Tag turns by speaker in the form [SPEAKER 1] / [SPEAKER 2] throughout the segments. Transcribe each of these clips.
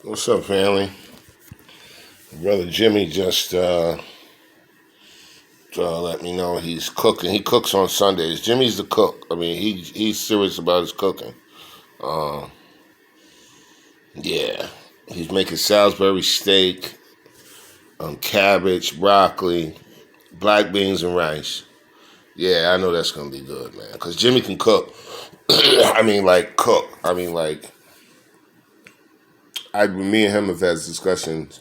[SPEAKER 1] What's up, family? Brother Jimmy just let me know he's cooking. He cooks on Sundays. Jimmy's the cook. I mean, he's serious about his cooking. Uh, yeah, he's making Salisbury steak, cabbage, broccoli, black beans, and rice. Yeah, I know that's gonna be good, man. Cause Jimmy can cook. I mean, like cook. I mean, like me and him have had discussions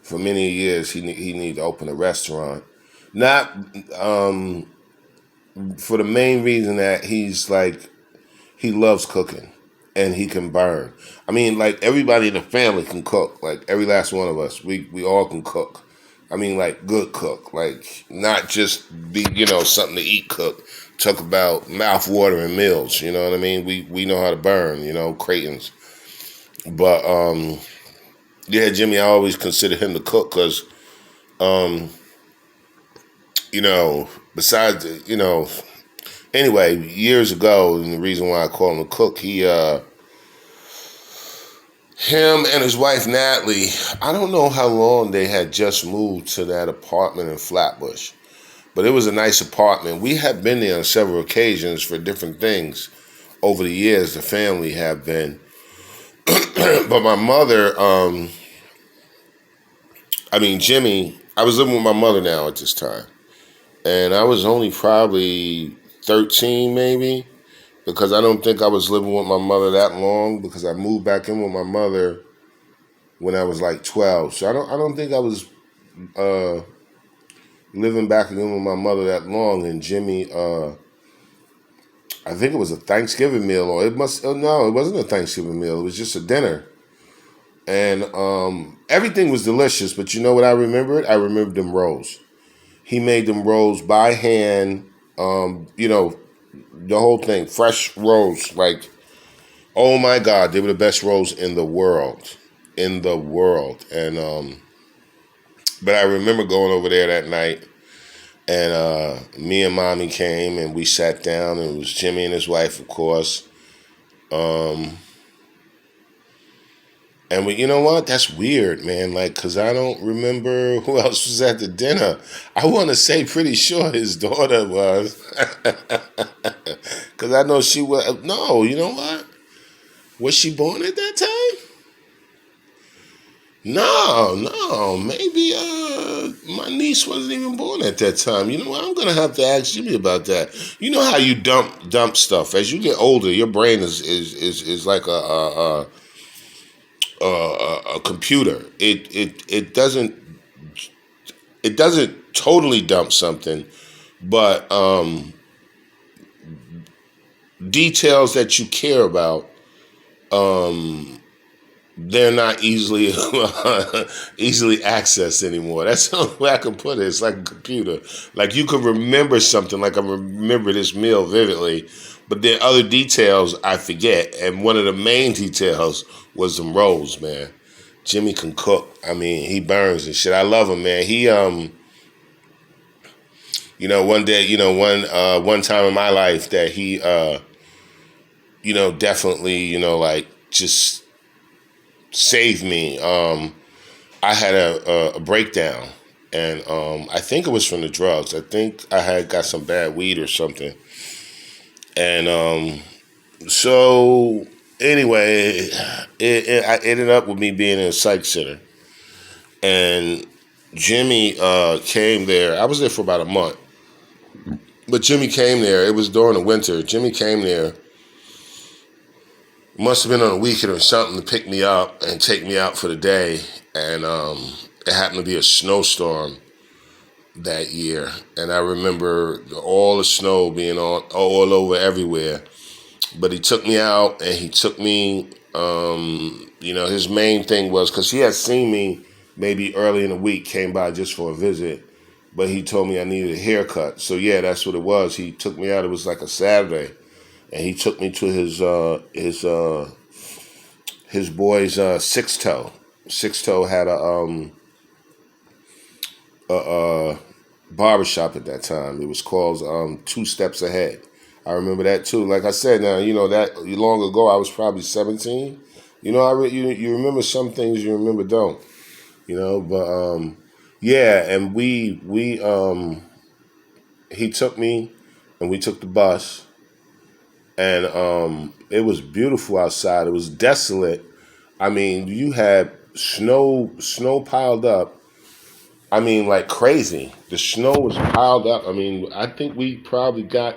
[SPEAKER 1] for many years. He need to open a restaurant. Not for the main reason that he loves cooking and he can burn. I mean, like everybody in the family can cook. Like every last one of us, we all can cook. I mean, like good cook, like not just be something to eat cook. Talk about mouth watering meals. You know what I mean? We know how to burn. Cratons. But yeah, Jimmy, I always consider him the cook because besides anyway, years ago, and the reason why I call him a cook, him and his wife Natalie, I don't know how long they had just moved to that apartment in Flatbush, but it was a nice apartment. We had been there on several occasions for different things over the years. The family have been, but my mother, Jimmy, I was living with my mother now at this time, and I was only probably 13, maybe. Because I don't think I was living with my mother that long because I moved back in with my mother when I was like 12. So I don't think I was living back in with my mother that long. And Jimmy, I think it was a Thanksgiving meal, or no, it wasn't a Thanksgiving meal. It was just a dinner. And everything was delicious, but you know what I remembered? I remembered them rolls. He made them rolls by hand, the whole thing, fresh rolls, like, oh my God, they were the best rolls in the world, And but I remember going over there that night, and me and Mommy came, and we sat down, and it was Jimmy and his wife, of course. And you know what? That's weird, man. Like, cause I don't remember who else was at the dinner. I want to say, pretty sure his daughter was, cause I know she was. No, you know what? Was she born at that time? No. Maybe my niece wasn't even born at that time. You know what? I'm gonna have to ask Jimmy about that. You know how you dump stuff as you get older. Your brain is like a computer. It doesn't totally dump something, but details that you care about, they're not easily easily accessed anymore. That's the only way I can put it. It's like a computer. Like you can remember something, like I remember this meal vividly, but then other details I forget. And one of the main details was them rolls, man. Jimmy can cook. I mean, he burns and shit. I love him, man. He one day, one time in my life that he definitely, like just saved me. I had a breakdown, and I think it was from the drugs. I think I had got some bad weed or something, and so anyway, I ended up with me being in a psych center, and Jimmy came there. I was there for about a month, but Jimmy came there. It was during the winter. Jimmy came there. Must have been on a weekend or something to pick me up and take me out for the day. And it happened to be a snowstorm that year. And I remember all the snow being all over everywhere. But he took me out, and he took me, his main thing was, because he had seen me maybe early in the week, came by just for a visit. But he told me I needed a haircut. So yeah, that's what it was. He took me out. It was like a Saturday. And he took me to his boy's Six Toe. Six Toe had a barbershop at that time. It was called Two Steps Ahead. I remember that too. Like I said, now that long ago I was probably 17. You remember some things, you remember don't. But yeah, and he took me, and we took the bus, and it was beautiful outside. It was desolate. I mean, you had snow piled up. I mean, like crazy. The snow was piled up. I mean, I think we probably got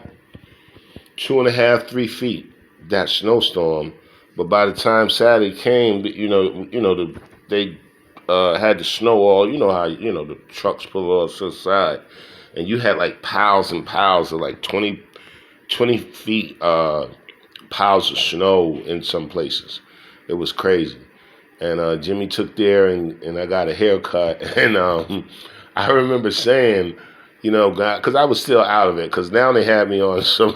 [SPEAKER 1] 2.5, 3 feet that snowstorm. But by the time Saturday came, they had the snow all. You know how the trucks pull all to the side, and you had like piles and piles of like 20 feet piles of snow in some places. It was crazy. And Jimmy took there, and I got a haircut. And I remember saying, because I was still out of it, because now they had me on some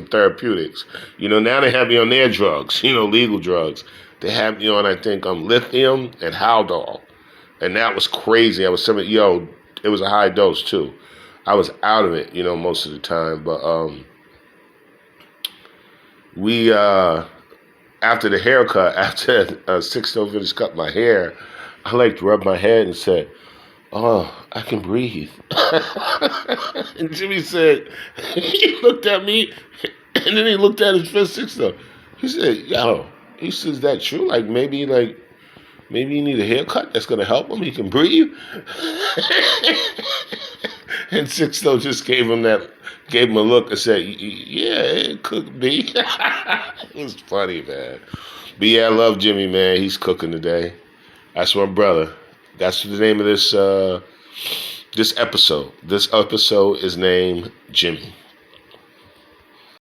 [SPEAKER 1] therapeutics. Now they have me on their drugs, legal drugs. They had me on, I think, lithium and Haldol. And that was crazy. I was saying, it was a high dose, too. I was out of it, most of the time. But we after the haircut, after Sixto finished cutting my hair, I like to rub my head and said, "Oh, I can breathe." And Jimmy said, he looked at me, and then he looked at his friend Sixto. He said, "Yo," he says, "Is that true? Maybe you need a haircut that's gonna help him. He can breathe." And Sixto just gave him a look and said, "Yeah, it could be." It was funny, man. But yeah, I love Jimmy, man. He's cooking today. That's my brother. That's the name of this episode. This episode is named Jimmy.